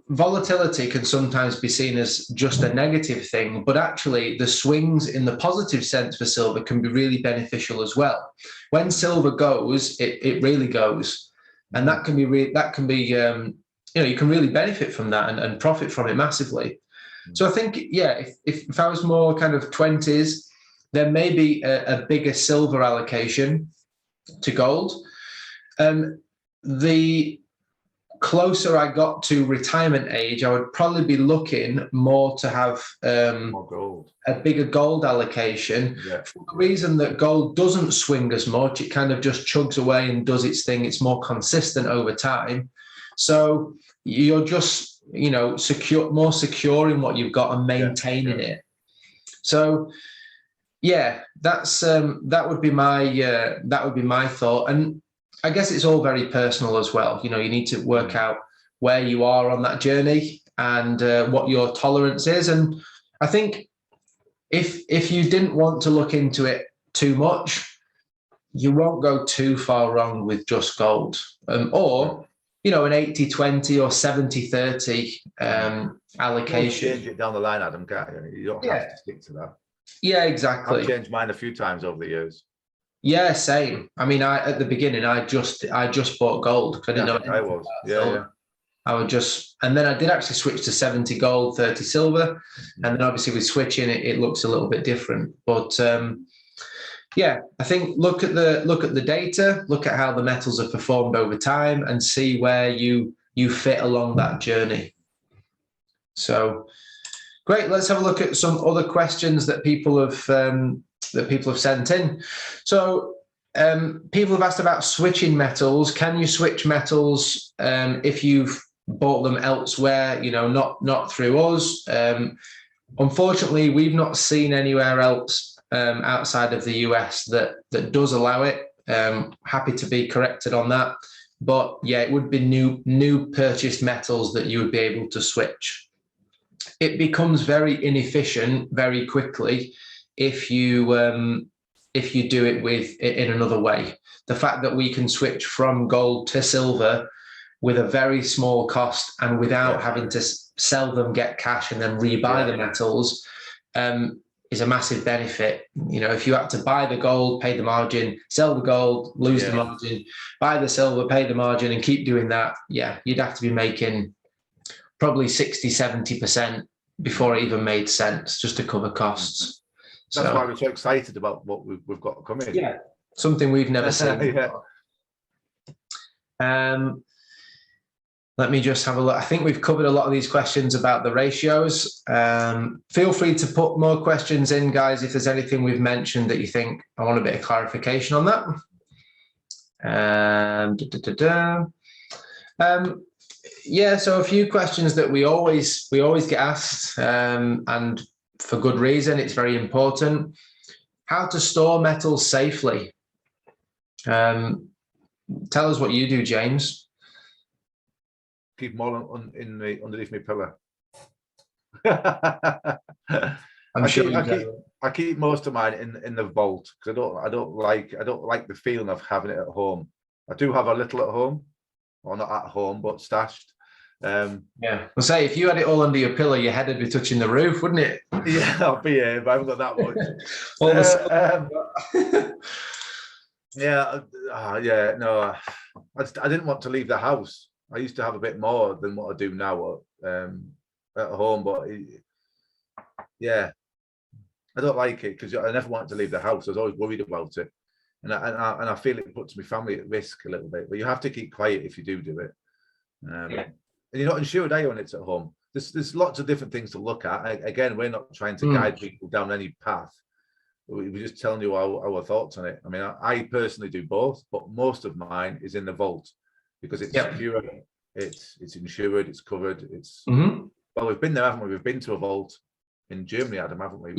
volatility can sometimes be seen as just a negative thing, but actually the swings in the positive sense for silver can be really beneficial as well. When silver goes, it really goes, and that can be you can really benefit from that and profit from it massively. So I think, if I was more kind of 20s, there may be a bigger silver allocation to gold. The closer I got to retirement age, I would probably be looking more to have more gold, a bigger gold allocation, for the reason that gold doesn't swing as much. It kind of just chugs away and does its thing. It's more consistent over time. So you're just, more secure in what you've got and maintaining it. So that's that would be my thought. And I guess it's all very personal as well. You need to work out where you are on that journey and what your tolerance is. And I think if you didn't want to look into it too much, you won't go too far wrong with just gold, or an 80-20 or 70-30 allocation. You change it down the line, Adam, can't you? You don't have to stick to that. Yeah, exactly. I've changed mine a few times over the years. Yeah, same. I mean, at the beginning, I just bought gold because I didn't know anything. I was. I would just, and then I did actually switch to 70 gold, 30 silver, and then obviously with switching, it looks a little bit different. But I think look at the data, look at how the metals have performed over time, and see where you fit along that journey. So great. Let's have a look at some other questions that people have sent in. So people have asked about switching metals. Can you switch metals if you've bought them elsewhere, not through us? Unfortunately, we've not seen anywhere else outside of the US that does allow it. Happy to be corrected on that. But it would be new purchased metals that you would be able to switch. It becomes very inefficient very quickly if you do it in another way. The fact that we can switch from gold to silver with a very small cost and without having to sell them, get cash, and then rebuy the metals is a massive benefit. If you had to buy the gold, pay the margin, sell the gold, lose the margin, buy the silver, pay the margin, and keep doing that, you'd have to be making probably 60-70% before it even made sense just to cover costs. That's why we're so excited about what we've got coming. Yeah, something we've never seen. Let me just have a look. I think we've covered a lot of these questions about the ratios. Feel free to put more questions in, guys, if there's anything we've mentioned that you think I want a bit of clarification on that. So a few questions that we always get asked, and for good reason. It's very important. How to store metals safely. Tell us what you do, James. Keep them all underneath my pillow. I keep most of mine in the vault because I don't like the feeling of having it at home. I do have a little at home, or not at home, but stashed. I'll say if you had it all under your pillow, your head would be touching the roof, wouldn't it? Yeah, I'll be here, but I haven't got that much. I didn't want to leave the house. I used to have a bit more than what I do now at home, but I don't like it because I never wanted to leave the house. I was always worried about it, and I feel it puts my family at risk a little bit. But you have to keep quiet if you do it. And you're not insured, are you, when it's at home? There's lots of different things to look at. Again, we're not trying to guide people down any path. We're just telling you our thoughts on it. I mean, I personally do both, but most of mine is in the vault because it's secure, it's insured, it's covered. Well, we've been there, haven't we? We've been to a vault in Germany, Adam, haven't we?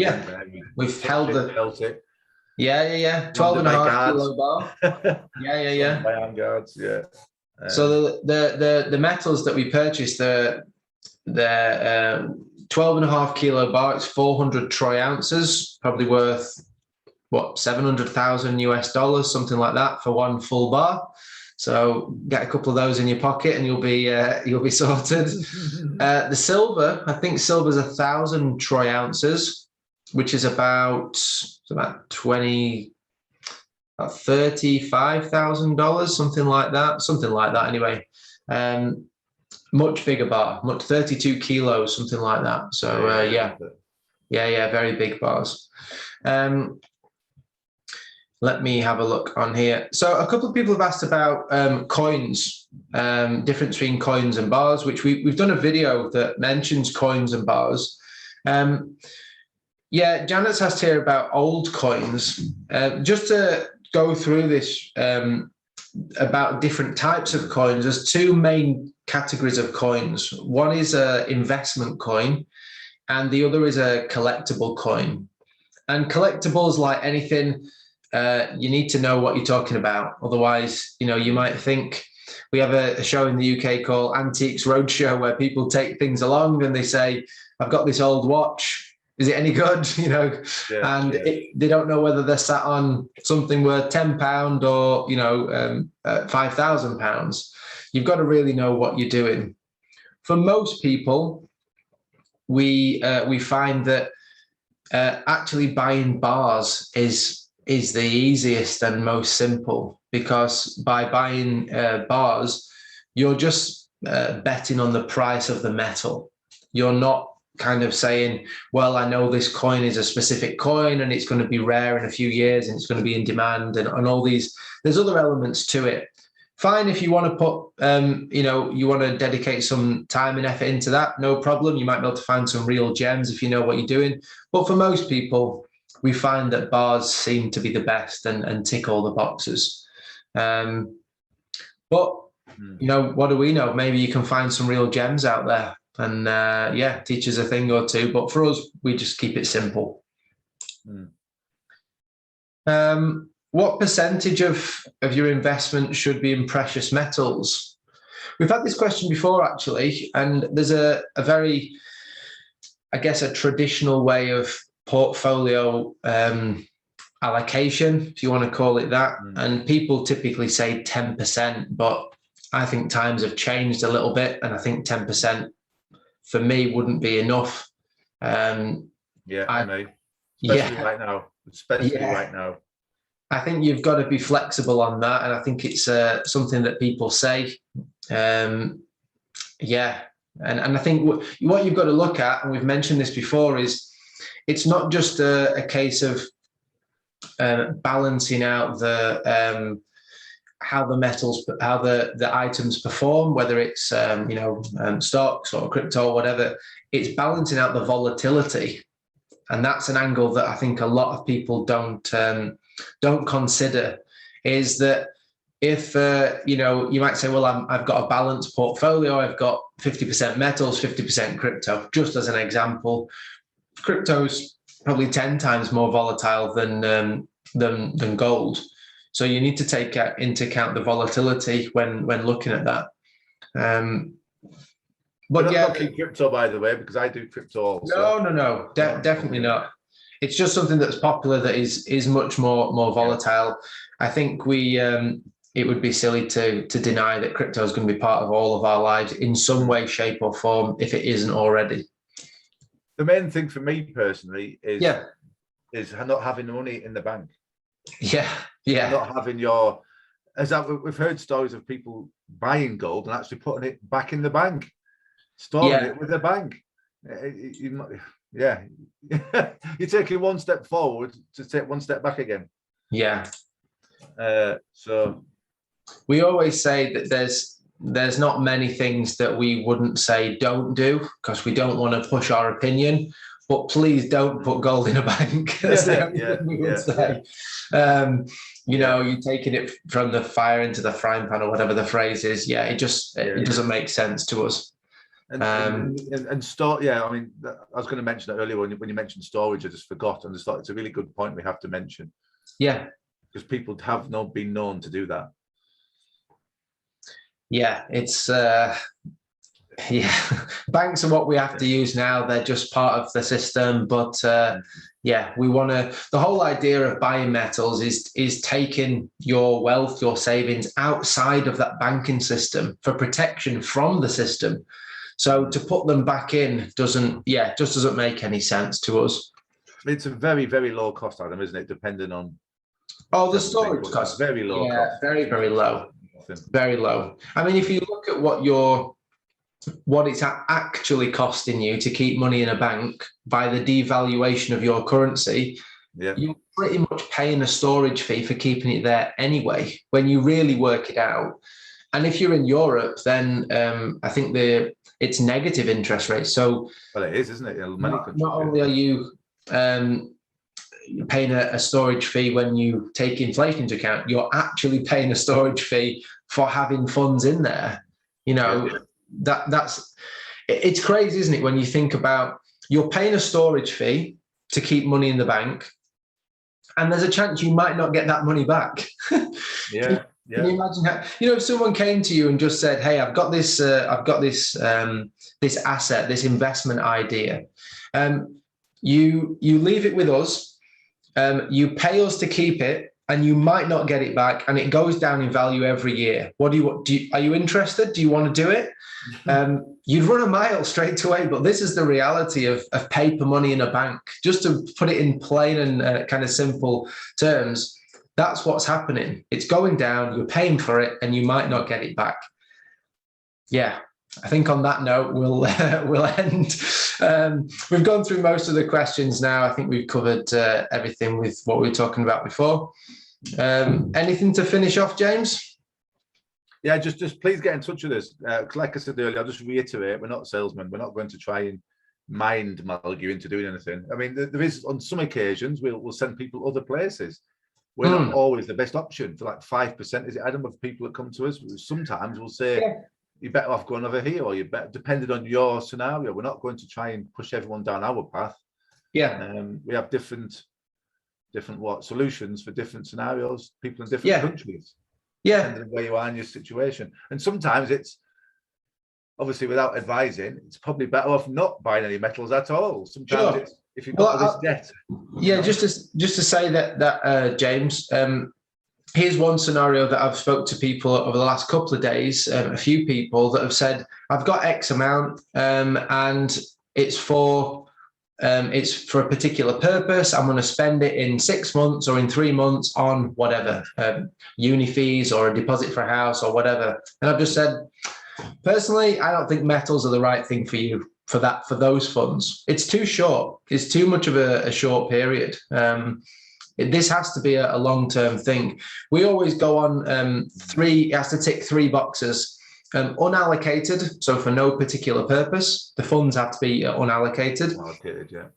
We've held it. Yeah. 12.5 kilo bar. Yeah. By hand guards, yeah. So the metals that we purchased, the 12.5 kilo bar, it's 400 troy ounces, probably worth what, 700,000 US dollars, something like that, for one full bar. So get a couple of those in your pocket and you'll be sorted. The silver, I think silver's 1,000 troy ounces, which is about $35,000, something like that. Anyway, much bigger bar, 32 kilos, something like that. So yeah, very big bars. Let me have a look on here. So a couple of people have asked about coins, difference between coins and bars, which we've done a video that mentions coins and bars. Yeah, Janet's asked here about old coins. Just to go through this about different types of coins, there's two main categories of coins. One is an investment coin and the other is a collectible coin. And collectibles, like anything, you need to know what you're talking about. Otherwise, you might think, we have a show in the UK called Antiques Roadshow where people take things along and they say, I've got this old watch. Is it any good? They don't know whether they're sat on something worth £10 or, £5,000. You've got to really know what you're doing. For most people, we find that actually buying bars is the easiest and most simple, because by buying bars, you're just betting on the price of the metal. You're not kind of saying, well, I know this coin is a specific coin and it's going to be rare in a few years and it's going to be in demand and all these. There's other elements to it. Fine, if you want to put, you want to dedicate some time and effort into that, no problem. You might be able to find some real gems if you know what you're doing. But for most people, we find that bars seem to be the best and tick all the boxes. But, what do we know? Maybe you can find some real gems out there and, teach us a thing or two. But for us, we just keep it simple. What percentage of your investment should be in precious metals? We've had this question before, actually, and there's a very, I guess, a traditional way of portfolio allocation, if you want to call it that. And people typically say 10%, but I think times have changed a little bit, and I think 10% for me wouldn't be enough. I know, especially right now. Right now. I think you've got to be flexible on that, and I think it's something that people say. And I think what you've got to look at, and we've mentioned this before, is it's not just a case of balancing out the how the items perform, whether it's stocks or crypto or whatever. It's balancing out the volatility, and that's an angle that I think a lot of people don't consider. Is that if you might say, well, I've got a balanced portfolio, I've got 50% metals, 50% crypto, just as an example. Crypto's probably 10 times more volatile than gold. So you need to take into account the volatility when looking at that. But yeah, not crypto, by the way, because I do crypto also. No, definitely not. It's just something that's popular that is much more volatile. I think it would be silly to deny that crypto is going to be part of all of our lives in some way, shape, or form if it isn't already. The main thing for me personally is not having the money in the bank. Yeah. Not having we've heard stories of people buying gold and actually putting it back in the bank, storing it with the bank. You're taking one step forward to take one step back again. So we always say that there's not many things that we wouldn't say don't do, because we don't want to push our opinion, but please don't put gold in a bank. That's the only thing we would say. You're taking it from the fire into the frying pan, or whatever the phrase is. It doesn't make sense to us. And store, I mean, I was going to mention that earlier when you mentioned storage. I just forgot, and just thought it's a really good point we have to mention. Yeah. Because people have not been known to do that. Yeah, it's yeah, banks are what we have to use now. They're just part of the system. But yeah, we want to. The whole idea of buying metals is taking your wealth, your savings outside of that banking system for protection from the system. So to put them back in just doesn't make any sense to us. It's a very, very low cost, Adam, isn't it? Depending on the storage cost, very low cost. Very, very low. Very low. I mean, if you look at what it's actually costing you to keep money in a bank by the devaluation of your currency, you're pretty much paying a storage fee for keeping it there anyway, when you really work it out. And if you're in Europe, then I think it's negative interest rates. So well, it is, isn't it? Not only are you paying a storage fee when you take inflation into account, you're actually paying a storage fee for having funds in there. It's crazy, isn't it, when you think about you're paying a storage fee to keep money in the bank, and there's a chance you might not get that money back. Yeah. Can you imagine how, if someone came to you and just said, "Hey, I've got this asset, this investment idea. You leave it with us. You pay us to keep it, and you might not get it back, and it goes down in value every year. What do you are you interested? Do you want to do it?" You'd run a mile straight away. But this is the reality of paper money in a bank. Just to put it in plain and kind of simple terms, that's what's happening. It's going down. You're paying for it, and you might not get it back. Yeah. I think on that note, we'll end. We've gone through most of the questions now. I think we've covered everything with what we were talking about before. Anything to finish off, James? Yeah, just please get in touch with us. Like I said earlier, I'll just reiterate, we're not salesmen. We're not going to try and mind meld you into doing anything. I mean, there is, on some occasions, we'll send people other places. We're not always the best option for like 5%, is it, Adam, of people that come to us. Sometimes we'll say, you're better off going over here, or you're better, depending on your scenario. We're not going to try and push everyone down our path. Yeah. We have different solutions for different scenarios, people in different countries. Yeah. Depending on where you are in your situation. And sometimes it's, obviously without advising, it's probably better off not buying any metals at all. Sometimes it's, if you've got this debt. Yeah, just to say that James, here's one scenario that I've spoke to people over the last couple of days, a few people that have said, I've got X amount and it's for a particular purpose. I'm going to spend it in 6 months or in 3 months on whatever, uni fees or a deposit for a house or whatever. And I've just said, personally, I don't think metals are the right thing for you for those funds. It's too short. It's too much of a short period. This has to be a long-term thing. We always go on it has to tick 3 boxes. Unallocated, so for no particular purpose. The funds have to be unallocated. Allocated, yeah.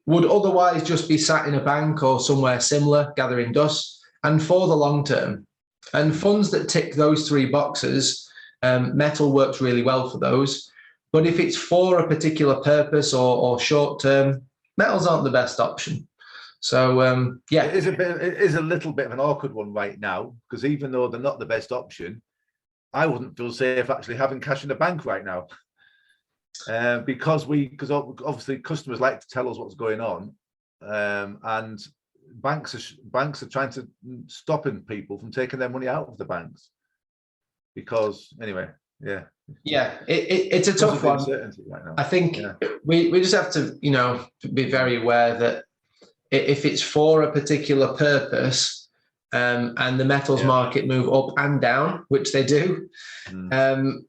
Would otherwise just be sat in a bank or somewhere similar, gathering dust, and for the long term. And funds that tick those 3 boxes, metal works really well for those. But if it's for a particular purpose or short term, metals aren't the best option. So it is a little bit of an awkward one right now, because even though they're not the best option, I wouldn't feel safe actually having cash in the bank right now, because obviously customers like to tell us what's going on, and banks are trying to stopping people from taking their money out of the banks, because anyway, it's a tough one. Right now. I think we just have to be very aware that if it's for a particular purpose, and the metals market move up and down, which they do, and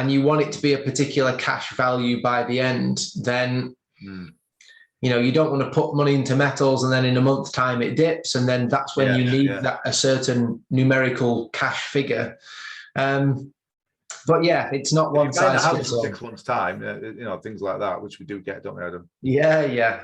you want it to be a particular cash value by the end, then you don't want to put money into metals and then in a month's time it dips, and then that's when you need a certain numerical cash figure. But it's not one size fits all. 6 months' time, things like that, which we do get, don't we, Adam? Yeah.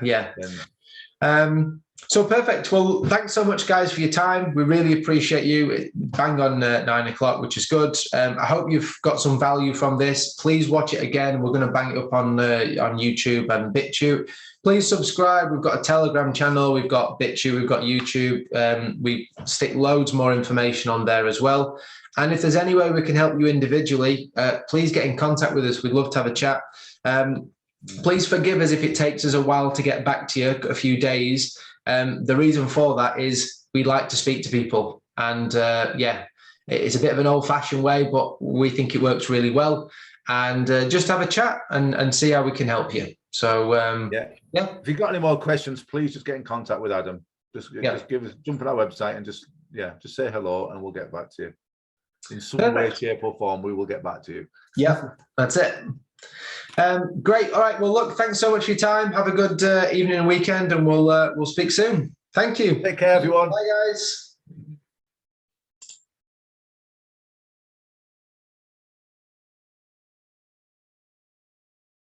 So perfect. Well, thanks so much, guys, for your time. We really appreciate you. Bang on 9 o'clock, which is good. I hope you've got some value from this. Please watch it again. We're going to bang it up on YouTube and BitChute. Please subscribe. We've got a Telegram channel. We've got BitChute. We've got YouTube. We stick loads more information on there as well. And if there's any way we can help you individually, please get in contact with us. We'd love to have a chat. Please forgive us if it takes us a while to get back to you, a few days. The reason for that is we like to speak to people, and yeah, it's a bit of an old-fashioned way, but we think it works really well. And just have a chat and see how we can help you. So yeah. If you've got any more questions, please just get in contact with Adam. Just jump on our website and just say hello, and we'll get back to you in some way, shape, or form. We will get back to you. Yeah, that's it. Great. All right. Well, look, thanks so much for your time. Have a good evening and weekend, and we'll speak soon. Thank you. Take care, everyone. Bye, guys.